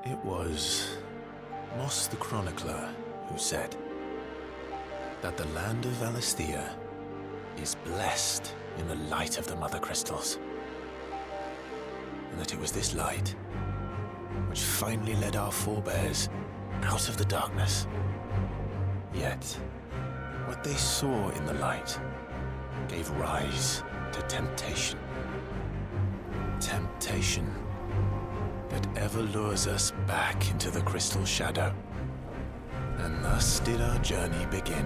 It was Moss the Chronicler who said that the land of Valisthea is blessed in the light of the Mother Crystals, and that it was this light which finally led our forebears out of the darkness. Yet, what they saw in the light gave rise to temptation. Temptation that ever lures us back into the crystal shadow. And thus did our journey begin.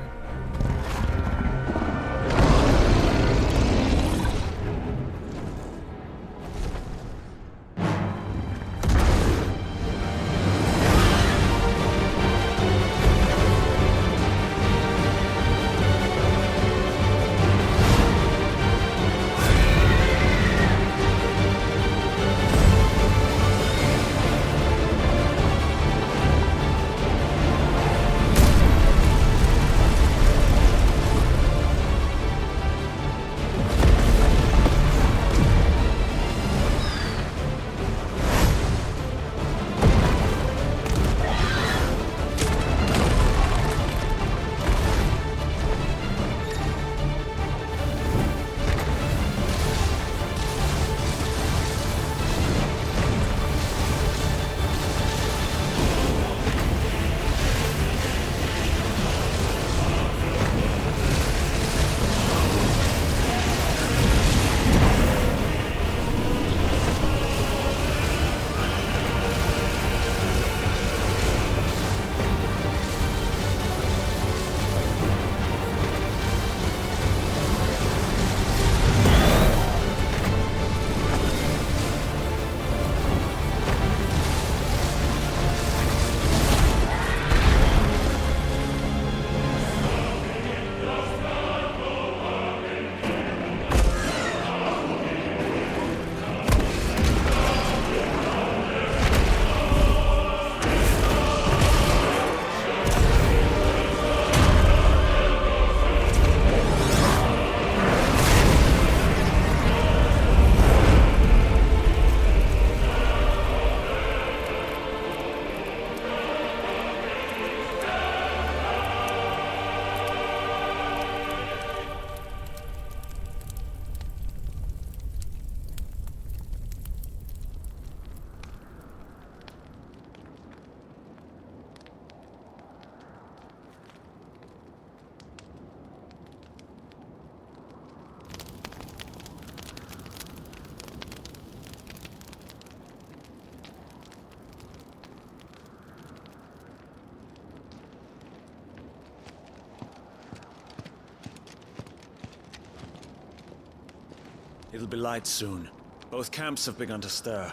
It'll be light soon. Both camps have begun to stir.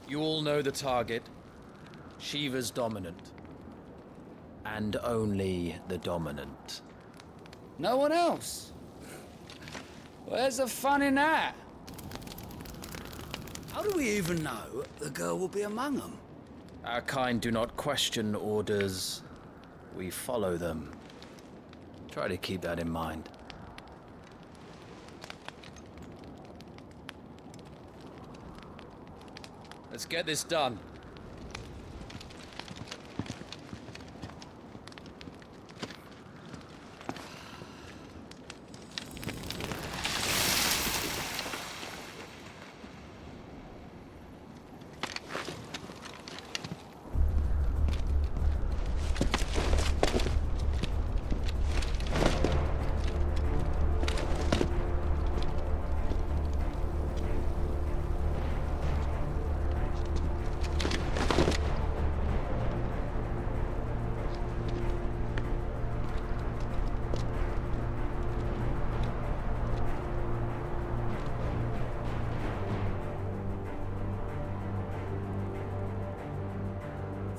You all know the target. Shiva's dominant. And only the dominant. No one else? Where's the fun in that? How do we even know the girl will be among them? Our kind do not question orders. We follow them. Try to keep that in mind. Let's get this done.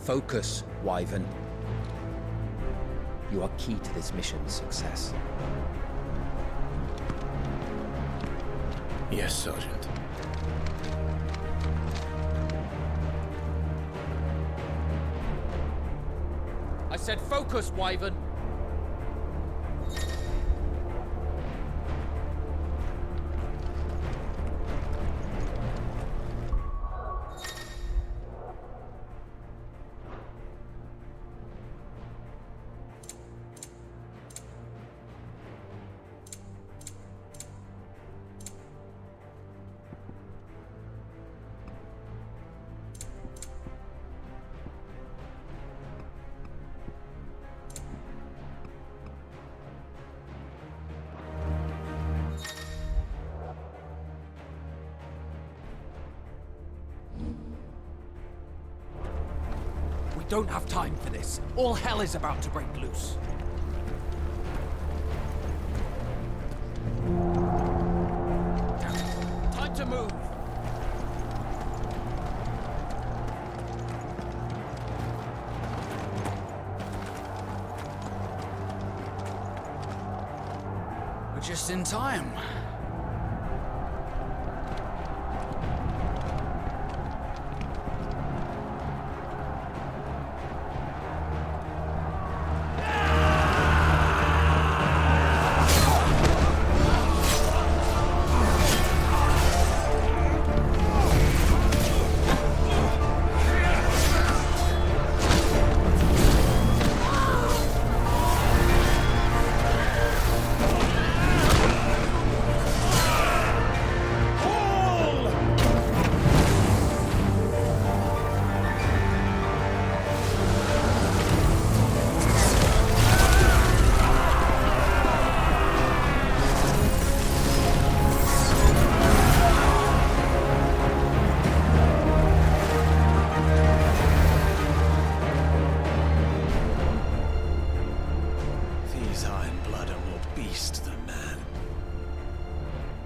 Focus, Wyvern. You are key to this mission's success. Yes, Sergeant. I said focus, Wyvern! don't have time for this. All hell is about to break loose. Time to move. We're just in time. These Iron Blood are more beast than man.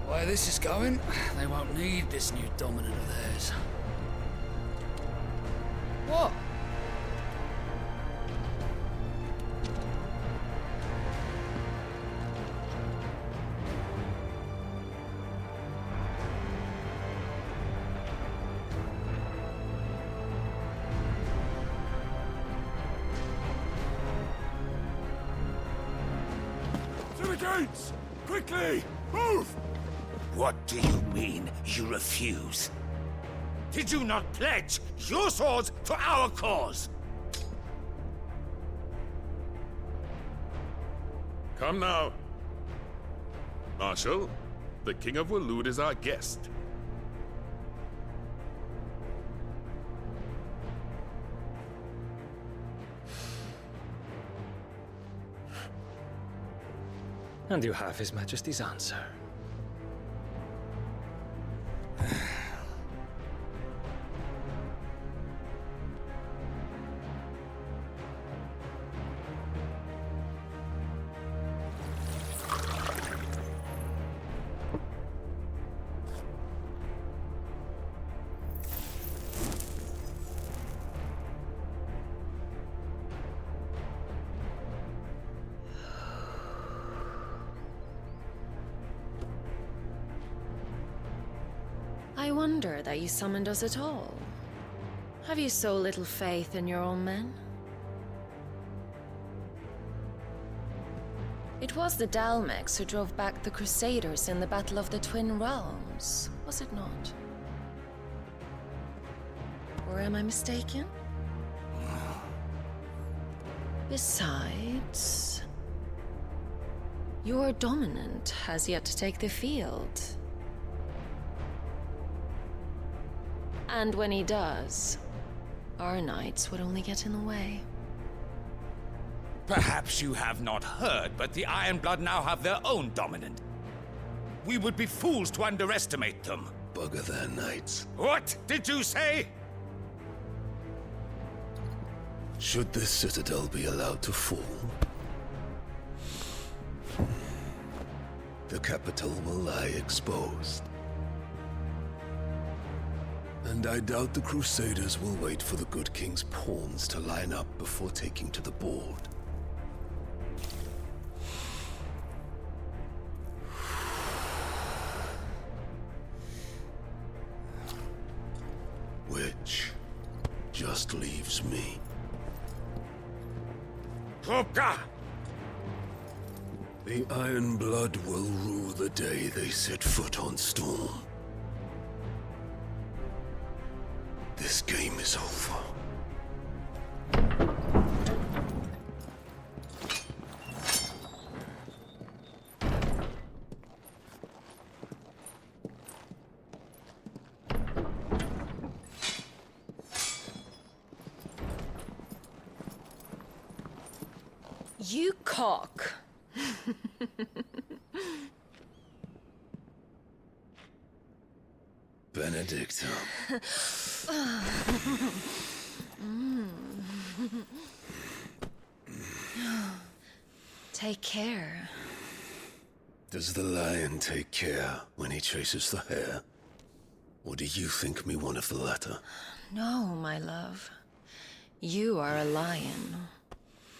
The way this is going, they won't need this new dominant of theirs. What? To the gates! Quickly! Move! What do you mean, you refuse? Did you not pledge your swords to our cause? Come now. Marshal, the King of Waloed is our guest. And you have His Majesty's answer. I wonder that you summoned us at all. Have you so little faith in your own men? It was the Dalmex who drove back the Crusaders in the Battle of the Twin Realms, was it not? Or am I mistaken? Besides, your dominant has yet to take the field. And when he does, our knights would only get in the way. Perhaps you have not heard, but the Iron Blood now have their own dominant. We would be fools to underestimate them. Bugger their knights. What did you say? Should this citadel be allowed to fall, the capital will lie exposed. And I doubt the Crusaders will wait for the good king's pawns to line up before taking to the board. Which just leaves me. Juega! The Iron Blood will rue the day they set foot on Storm. This game is over. You cock. Benedictum. Take care. Does the lion take care when he chases the hare? Or do you think me one of the latter? No, my love. You are a lion.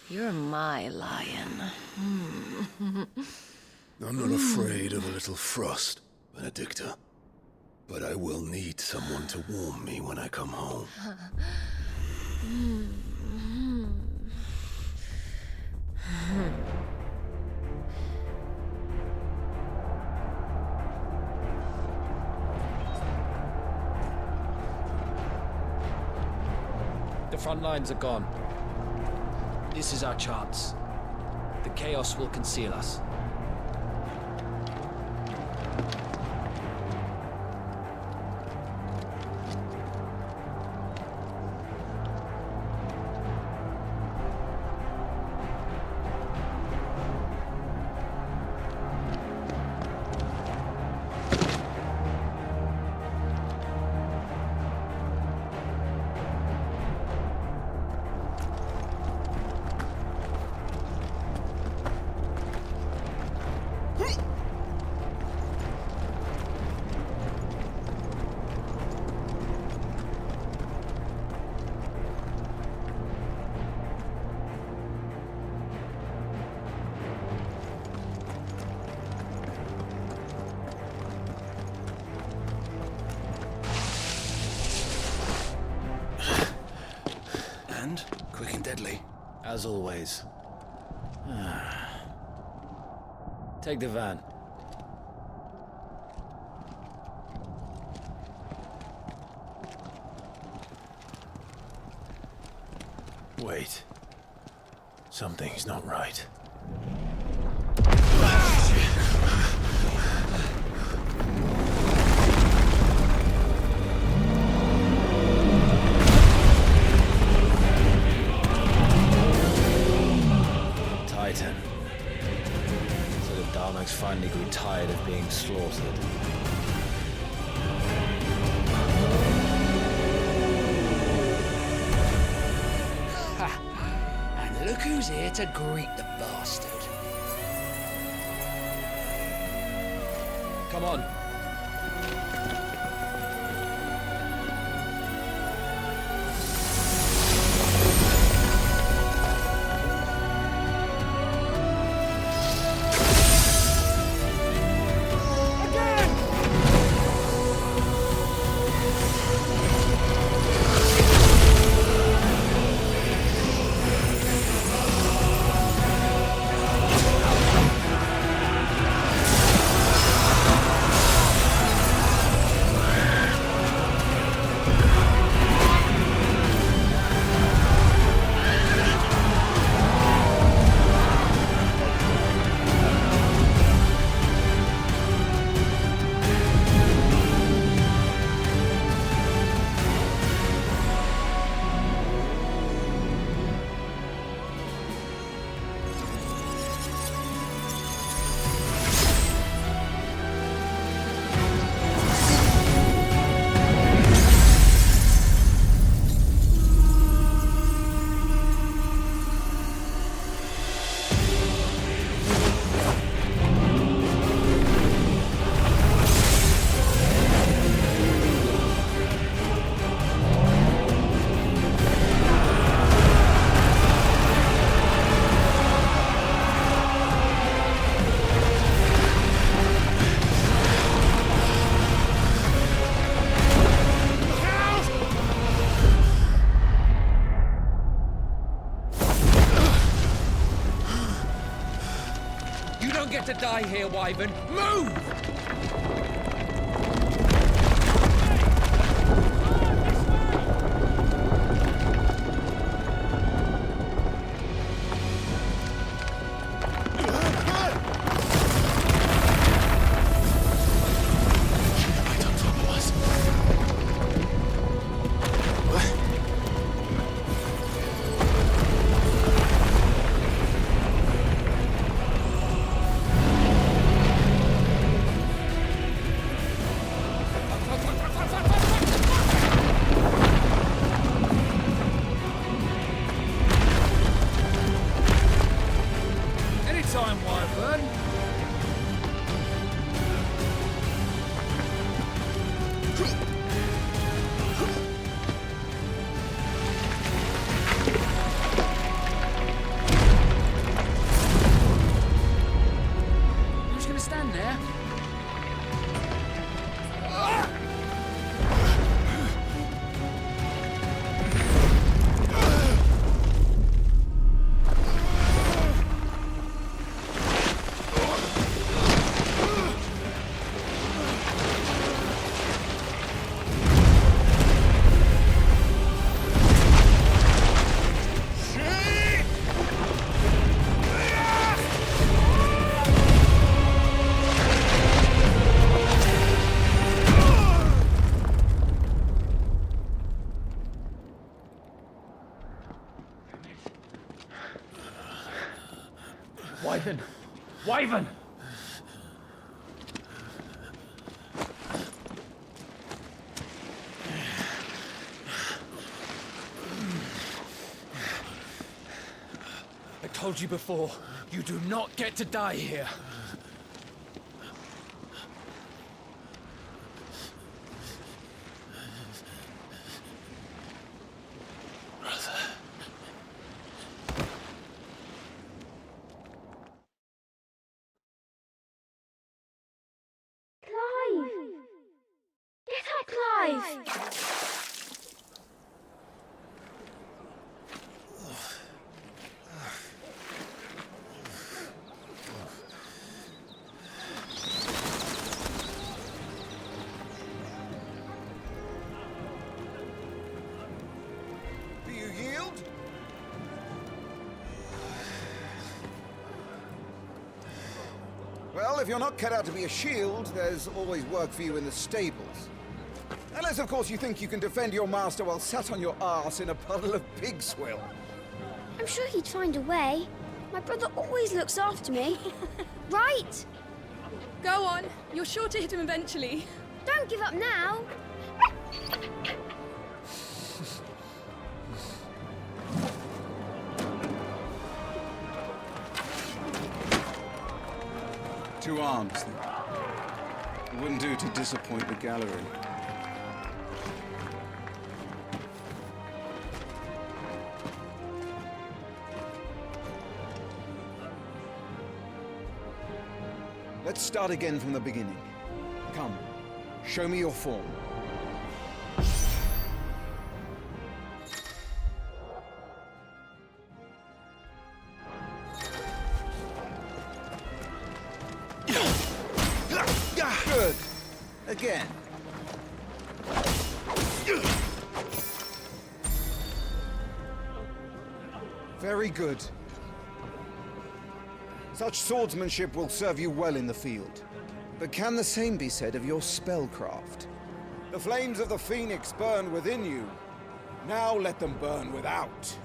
You're my lion. I'm not afraid of a little frost, Benedicta. But I will need someone to warm me when I come home. The front lines are gone. This is our chance. The chaos will conceal us. Quick and deadly. As always. Take the van. Wait. Something's not right. Titan. So the Daleks finally grew tired of being slaughtered. And look who's here to greet the bastard. Come on. To die here, Wyvern. Move! Wyvern! Wyvern! I told you before, you do not get to die here. Do you yield? Well, if you're not cut out to be a shield, there's always work for you in the stables. Unless, of course, you think you can defend your master while sat on your arse in a puddle of pig swill. I'm sure he'd find a way. My brother always looks after me. Right? Go on. You're sure to hit him eventually. Don't give up now. Two arms, then. It wouldn't do to disappoint the gallery. Let's start again from the beginning. Come, show me your form. Good. Again. Very good. Such swordsmanship will serve you well in the field. But can the same be said of your spellcraft? The flames of the Phoenix burn within you. Now let them burn without.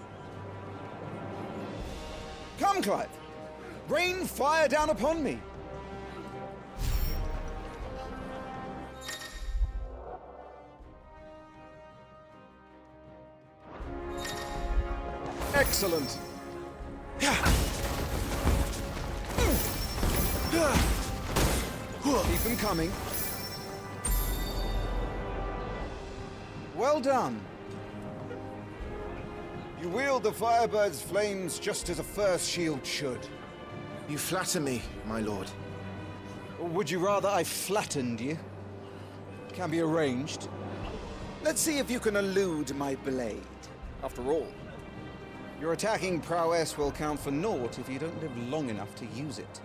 Come, Clive. Rain fire down upon me. Excellent. Keep them coming. Well done. You wield the Firebird's flames just as a first shield should. You flatter me, my lord. Or would you rather I flattened you? Can be arranged. Let's see if you can elude my blade. After all, your attacking prowess will count for naught if you don't live long enough to use it.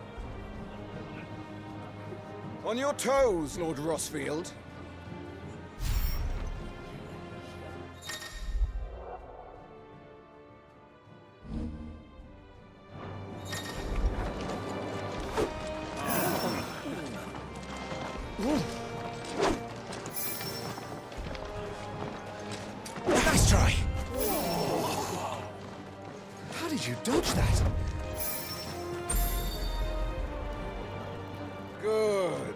On your toes, Lord Rossfield. Nice try! How did you dodge that? Good.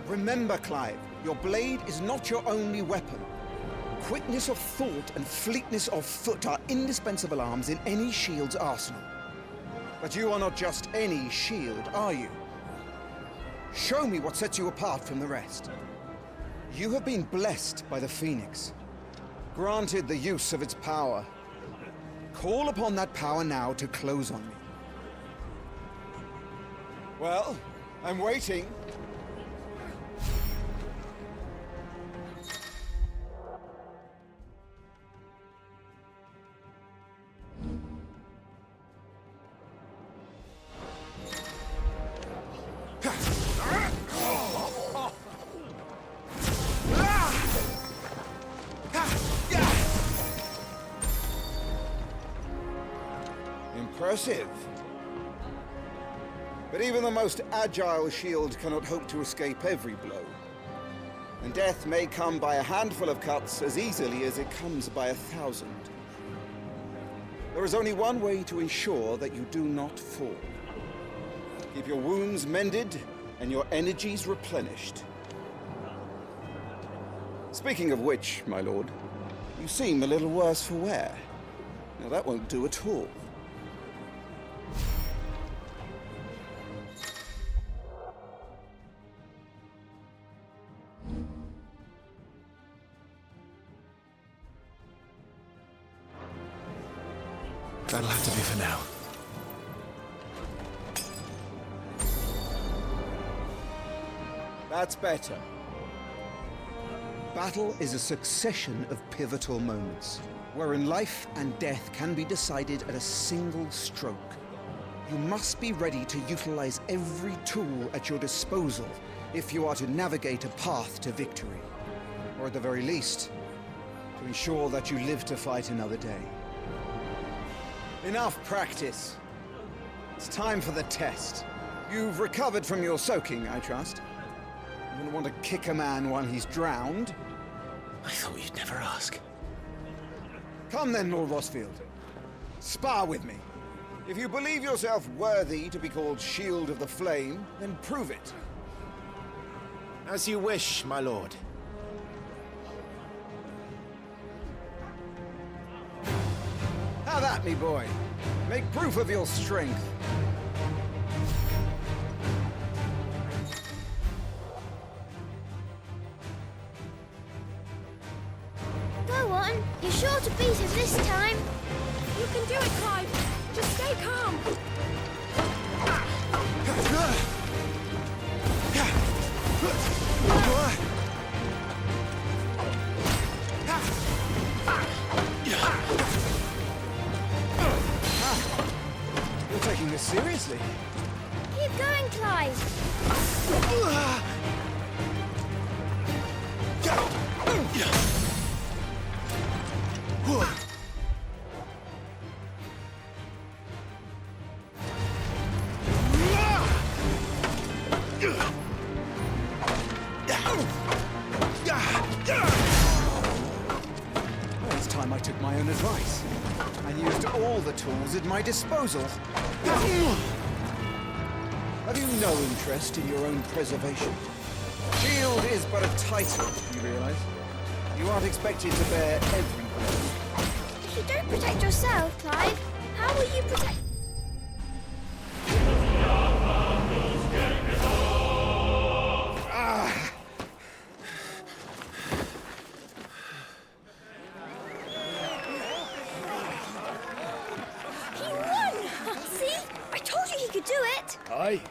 Remember, Clive, your blade is not your only weapon. Quickness of thought and fleetness of foot are indispensable arms in any shield's arsenal. But you are not just any shield, are you? Show me what sets you apart from the rest. You have been blessed by the Phoenix, granted the use of its power. Call upon that power now to close on me. Well, I'm waiting. Impressive. But even the most agile shield cannot hope to escape every blow. And death may come by a handful of cuts as easily as it comes by 1,000. There is only one way to ensure that you do not fall. Keep your wounds mended and your energies replenished. Speaking of which, my lord, you seem a little worse for wear. Now that won't do at all. That'll have to be for now. That's better. Battle is a succession of pivotal moments, wherein life and death can be decided at a single stroke. You must be ready to utilize every tool at your disposal if you are to navigate a path to victory. Or at the very least, to ensure that you live to fight another day. Enough practice. It's time for the test. You've recovered from your soaking, I trust. You wouldn't want to kick a man while he's drowned. I thought you'd never ask. Come then, Lord Rosfield. Spar with me. If you believe yourself worthy to be called Shield of the Flame, then prove it. As you wish, my lord. Have at me, boy. Make proof of your strength. Go on. You're sure to beat us this time. You can do it, Clive. Just stay calm. You're taking this seriously. Keep going, Clive. Well, it's time I took my own advice and used all the tools at my disposal. Have you no interest in your own preservation? Shield is but a title, you realize? You aren't expected to bear every blow. If you don't protect yourself, Clive, how will you protect... He won! See? I told you he could do it! Aye.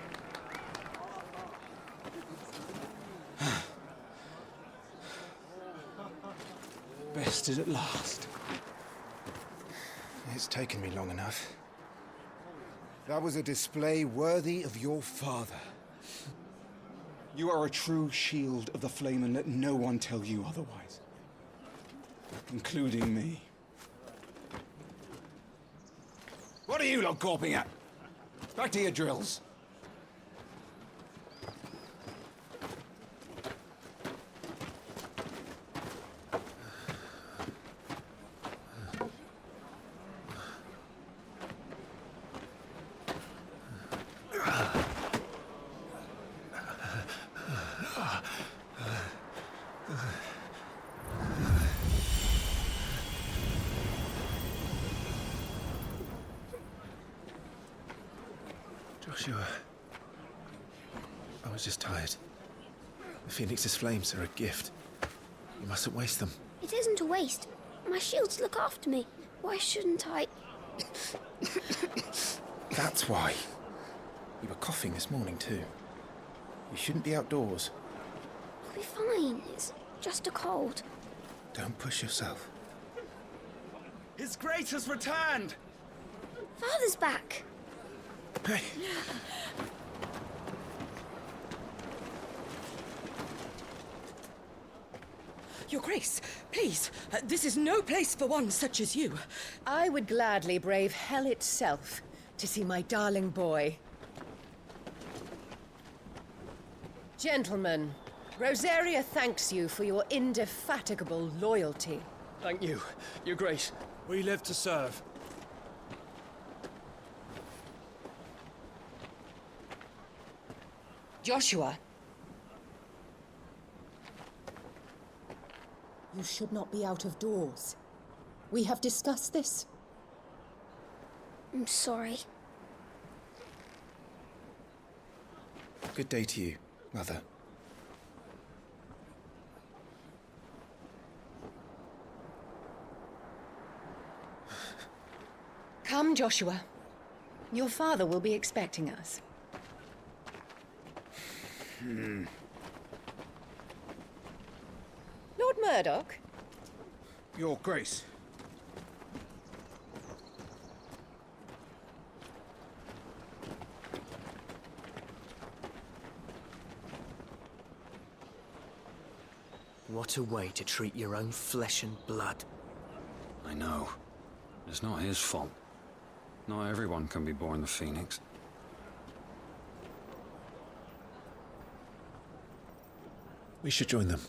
Bested at last. It's taken me long enough. That was a display worthy of your father. You are a true Shield of the Flame, and let no one tell you otherwise. Including me. What are you lot gawping at? Back to your drills. Joshua, I was just tired. The Phoenix's flames are a gift. You mustn't waste them. It isn't a waste. My shields look after me. Why shouldn't I? That's why. You were coughing this morning too. You shouldn't be outdoors. I'll be fine. It's just a cold. Don't push yourself. His Grace has returned! Father's back. Hey. Your Grace, please, this is no place for one such as you. I would gladly brave hell itself to see my darling boy. Gentlemen, Rosaria thanks you for your indefatigable loyalty. Thank you, Your Grace. We live to serve. Joshua! You should not be out of doors. We have discussed this. I'm sorry. Good day to you, Mother. Come, Joshua. Your father will be expecting us. Lord Murdoch? Your Grace. What a way to treat your own flesh and blood. I know. It's not his fault. Not everyone can be born the Phoenix. We should join them.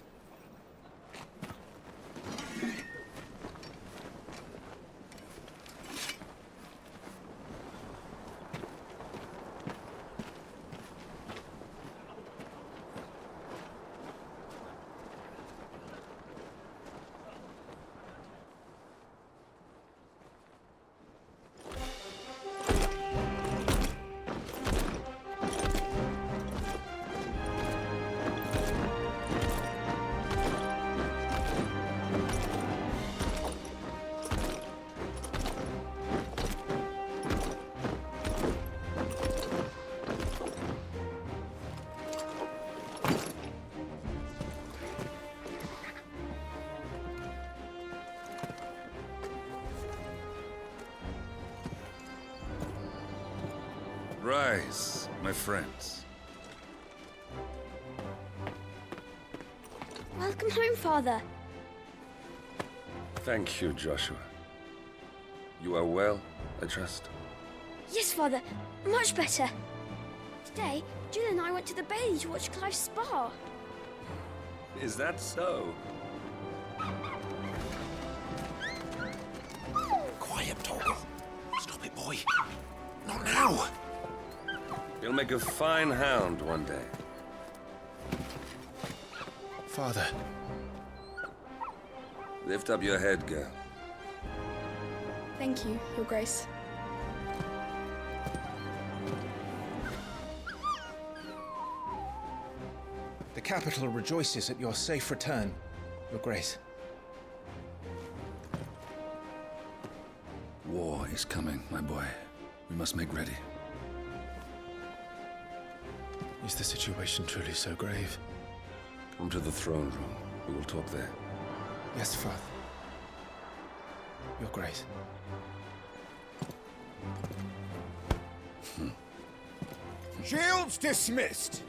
Rise, my friends. Welcome home, Father. Thank you, Joshua. You are well, I trust? Yes, Father. Much better. Today, Jill and I went to the Bailey to watch Clive's spa. Is that so? Quiet, Torgal. Stop it, boy. Not now. You'll make a fine hound one day. Father. Lift up your head, girl. Thank you, Your Grace. The capital rejoices at your safe return, Your Grace. War is coming, my boy. We must make ready. Is the situation truly so grave? Come to the throne room. We will talk there. Yes, Father. Your Grace. Shields dismissed!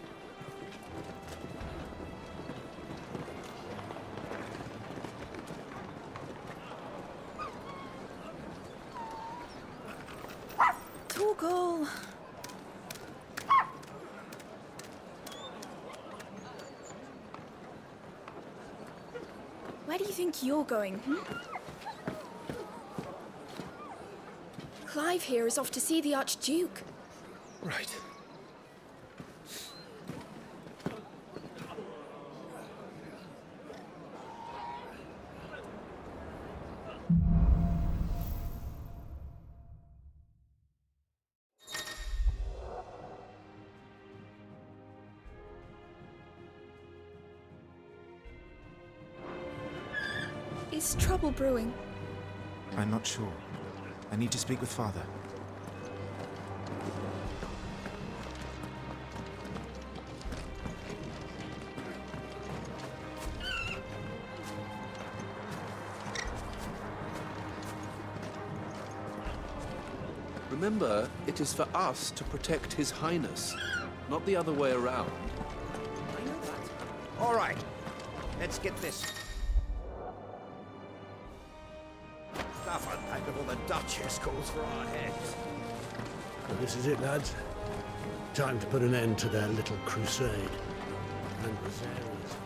Torgal. Where do you think you're going? Clive here is off to see the Archduke. Right. Is trouble brewing? I'm not sure. I need to speak with Father. Remember, it is for us to protect His Highness, not the other way around. I know that. All right. Let's get this. Stuff unpackable the Duchess calls for our heads. Well, this is it, lads. Time to put an end to their little crusade. And Rosaria's.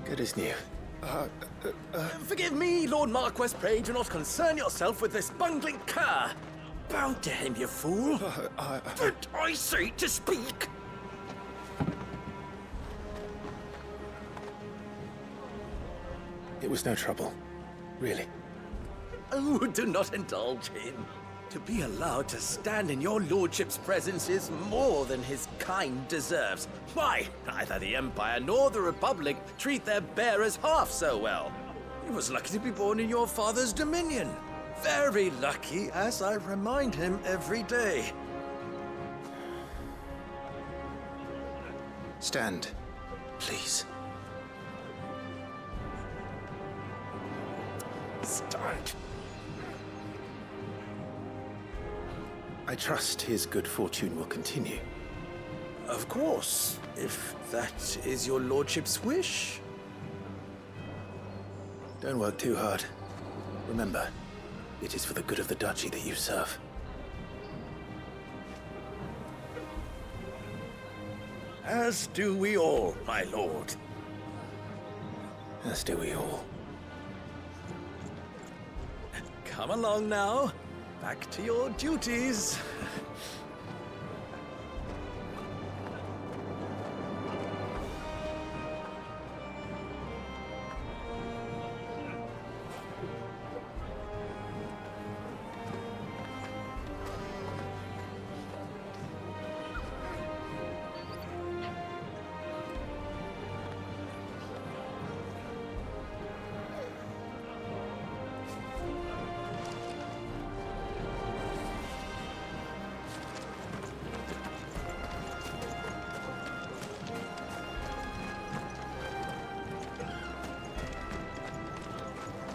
Good as new. Forgive me, Lord Marquess. Pray do not concern yourself with this bungling cur. Bow to him, you fool. Did I say to speak? It was no trouble. Really. Oh, do not indulge him. To be allowed to stand in your lordship's presence is more than his kind deserves. Why, neither the Empire nor the Republic treat their bearers half so well. He was lucky to be born in your father's dominion. Very lucky, as I remind him every day. Stand, please. Stand. I trust his good fortune will continue. Of course, if that is your lordship's wish. Don't work too hard. Remember, it is for the good of the duchy that you serve. As do we all, my lord. As do we all. Come along now. Back to your duties.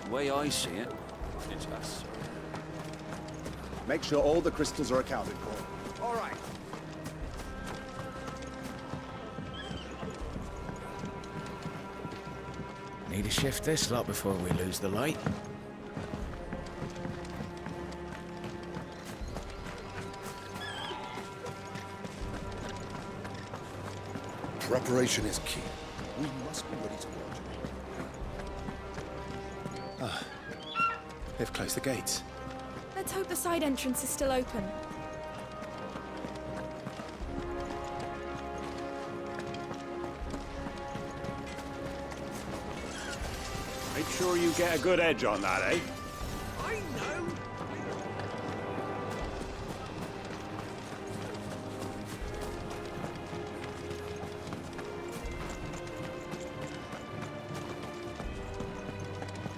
The way I see it, it's us. Make sure all the crystals are accounted for. All right. Need to shift this lot before we lose the light. Preparation is key. We must be ready to watch. They've closed the gates. Let's hope the side entrance is still open. Make sure you get a good edge on that, eh? I know.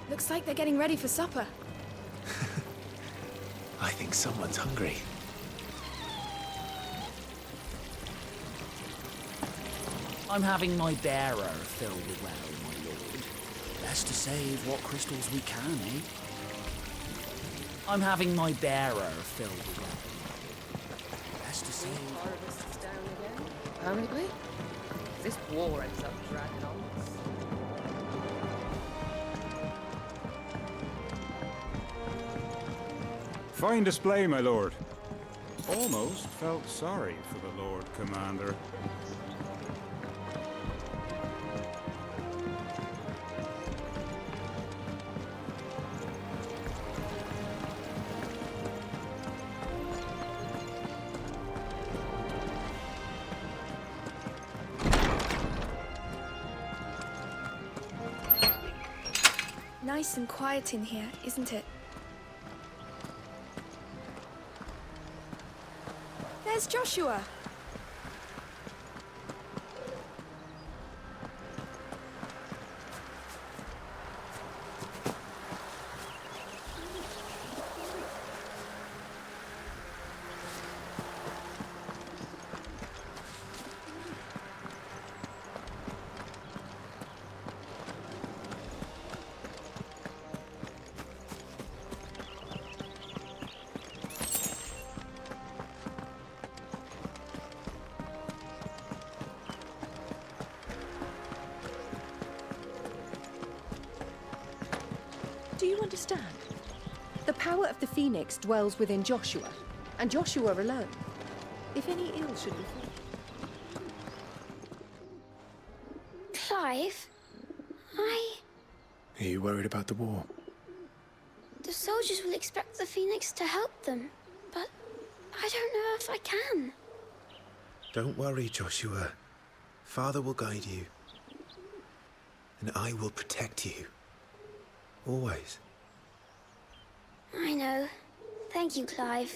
Looks like they're getting ready for supper. I think someone's hungry. I'm having my bearer filled with well, my lord. Best to save what crystals we can, eh? I'm having my bearer filled with well. Best to save. Harvest is down again? Permanently? This war ends up dragging on. Fine display, my lord. Almost felt sorry for the Lord Commander. Nice and quiet in here, isn't it? There's Joshua. Do you understand? The power of the Phoenix dwells within Joshua, and Joshua alone. If any ill should befall. Clive? Are you worried about the war? The soldiers will expect the Phoenix to help them, but I don't know if I can. Don't worry, Joshua. Father will guide you. And I will protect you. Always. I know. Thank you, Clive.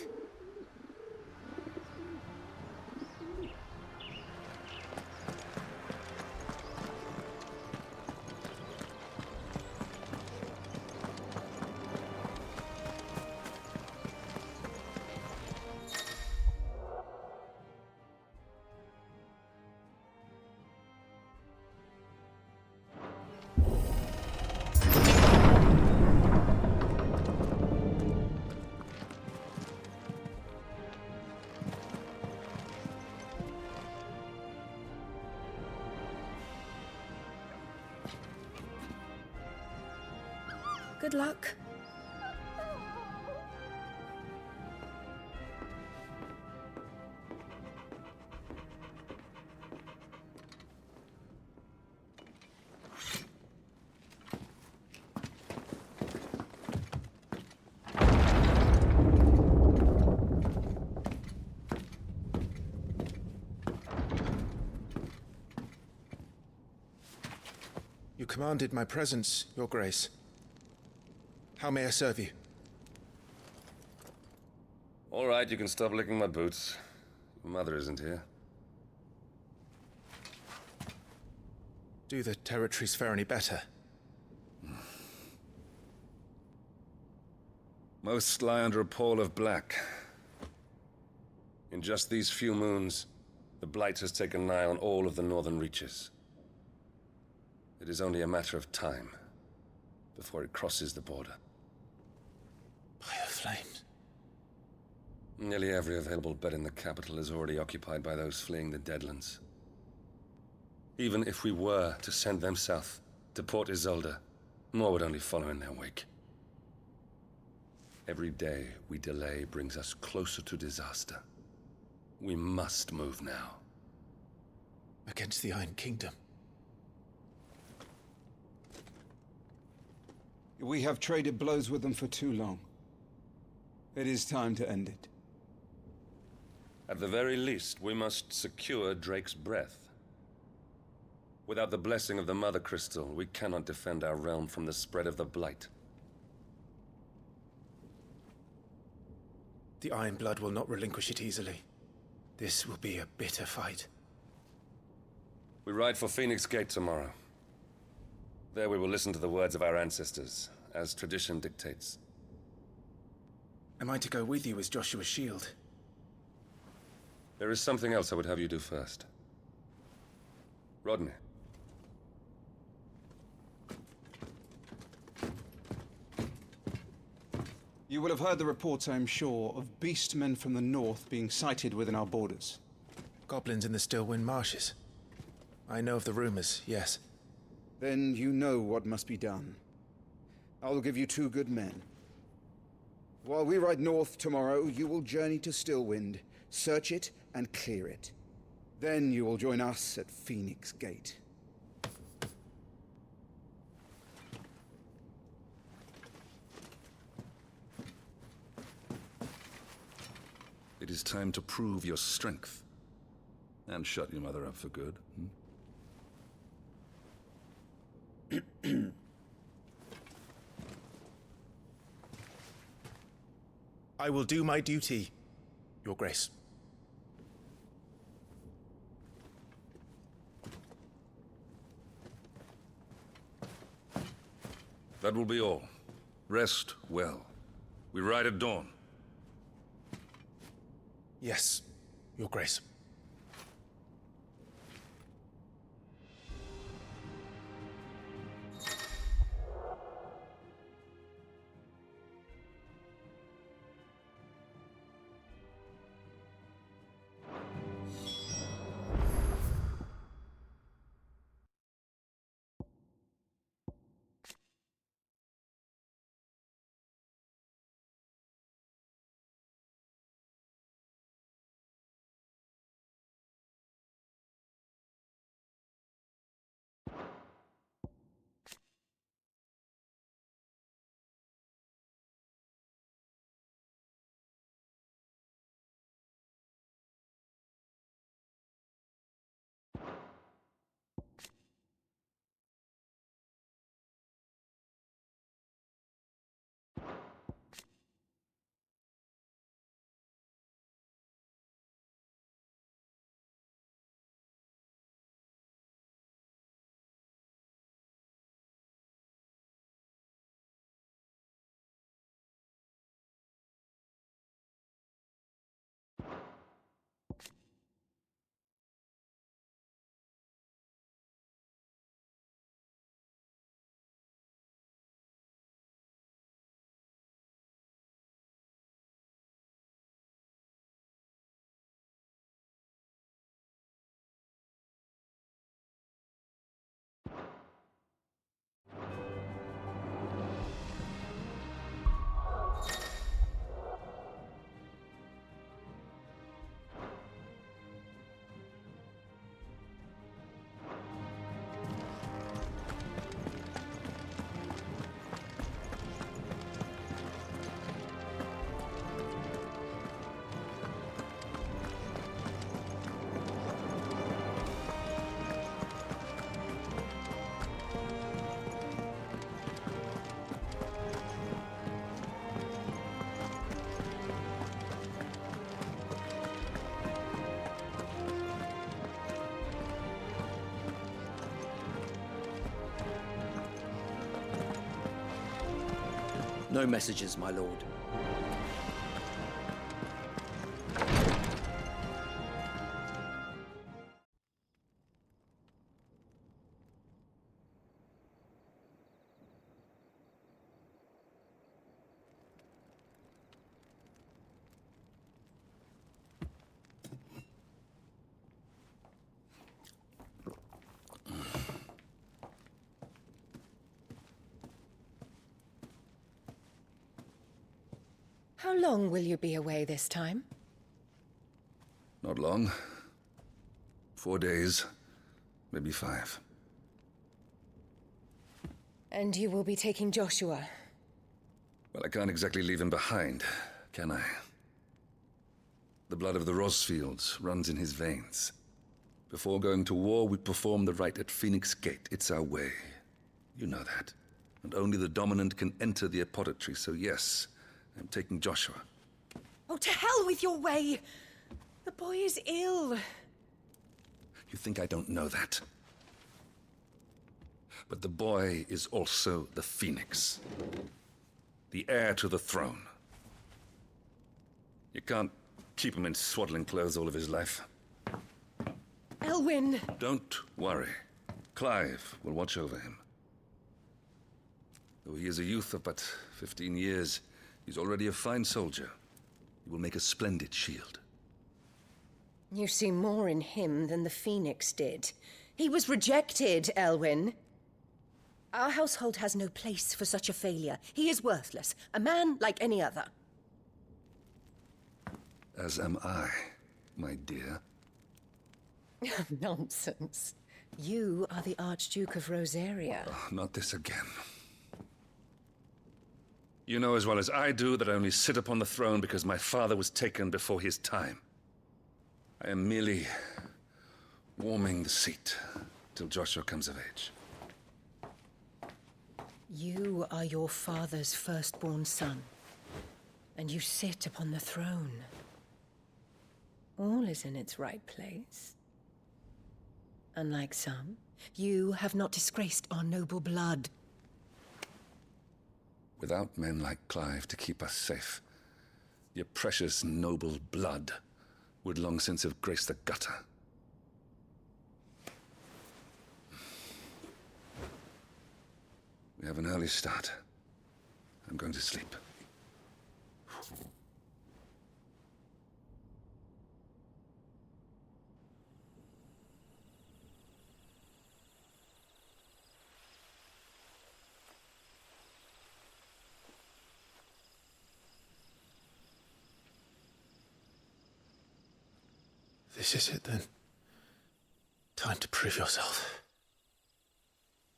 Good luck. You commanded my presence, Your Grace. How may I serve you? All right, you can stop licking my boots. Your mother isn't here. Do the territories fare any better? Most lie under a pall of black. In just these few moons, the Blight has taken nigh on all of the northern reaches. It is only a matter of time before it crosses the border. Flames. Nearly every available bed in the capital is already occupied by those fleeing the Deadlands. Even if we were to send them south, to Port Isolde, more would only follow in their wake. Every day we delay brings us closer to disaster. We must move now. Against the Iron Kingdom. We have traded blows with them for too long. It is time to end it. At the very least, we must secure Drake's breath. Without the blessing of the Mother Crystal, we cannot defend our realm from the spread of the Blight. The Iron Blood will not relinquish it easily. This will be a bitter fight. We ride for Phoenix Gate tomorrow. There we will listen to the words of our ancestors, as tradition dictates. Am I to go with you as Joshua's shield? There is something else I would have you do first. Rodney. You will have heard the reports, I am sure, of beastmen from the north being sighted within our borders. Goblins in the Stillwind Marshes. I know of the rumors, yes. Then you know what must be done. I will give you 2 good men. While we ride north tomorrow, you will journey to Stillwind, search it and clear it. Then you will join us at Phoenix Gate. It is time to prove your strength. And shut your mother up for good. I will do my duty, Your Grace. That will be all. Rest well. We ride at dawn. Yes, Your Grace. No messages, my lord. How long will you be away this time? Not long. 4 days, maybe 5. And you will be taking Joshua? Well, I can't exactly leave him behind, can I? The blood of the Rosfields runs in his veins. Before going to war, we perform the rite at Phoenix Gate. It's our way. You know that. And only the dominant can enter the apothecary, so yes, I'm taking Joshua. Oh, to hell with your way! The boy is ill. You think I don't know that? But the boy is also the Phoenix. The heir to the throne. You can't keep him in swaddling clothes all of his life. Elwyn! Don't worry. Clive will watch over him. Though he is a youth of but 15 years, he's already a fine soldier. He will make a splendid shield. You see more in him than the Phoenix did. He was rejected, Elwyn. Our household has no place for such a failure. He is worthless, a man like any other. As am I, my dear. Nonsense. You are the Archduke of Rosaria. Oh, not this again. You know as well as I do that I only sit upon the throne because my father was taken before his time. I am merely warming the seat till Joshua comes of age. You are your father's firstborn son, and you sit upon the throne. All is in its right place. Unlike some, you have not disgraced our noble blood. Without men like Clive to keep us safe, your precious noble blood would long since have graced the gutter. We have an early start. I'm going to sleep. This is it then. Time to prove yourself.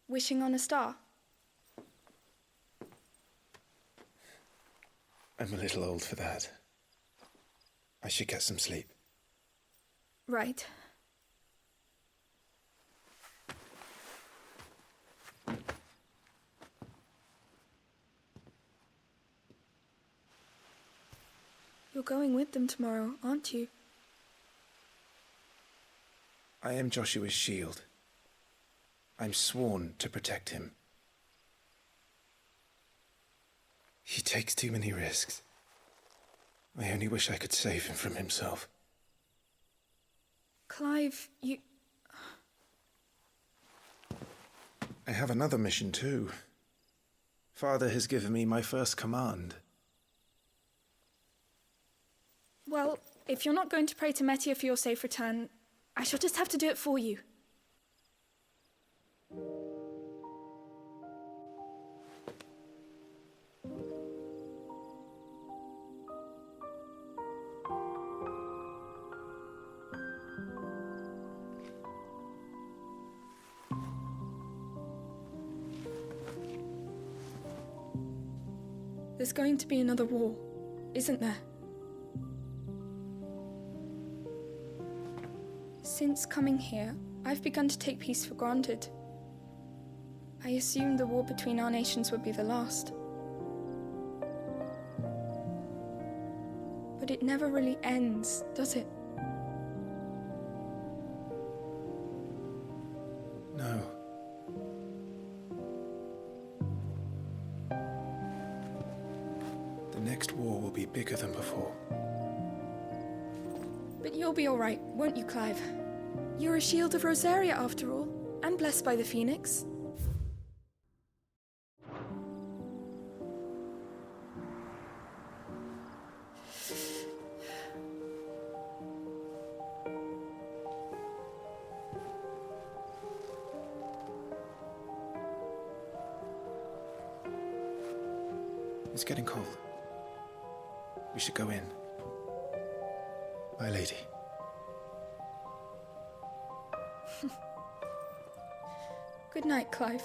Wishing on a star? I'm a little old for that. I should get some sleep. Right. You're going with them tomorrow, aren't you? I am Joshua's shield. I'm sworn to protect him. He takes too many risks. I only wish I could save him from himself. Clive, you... I have another mission too. Father has given me my first command. Well, if you're not going to pray to Metia for your safe return, I shall just have to do it for you. There's going to be another war, isn't there? Since coming here, I've begun to take peace for granted. I assumed the war between our nations would be the last. But it never really ends, does it? No. be bigger than before. But you'll be all right, won't you, Clive? You're a shield of Rosaria, after all, and blessed by the Phoenix. It's getting cold. We should go in. My lady. Good night, Clive.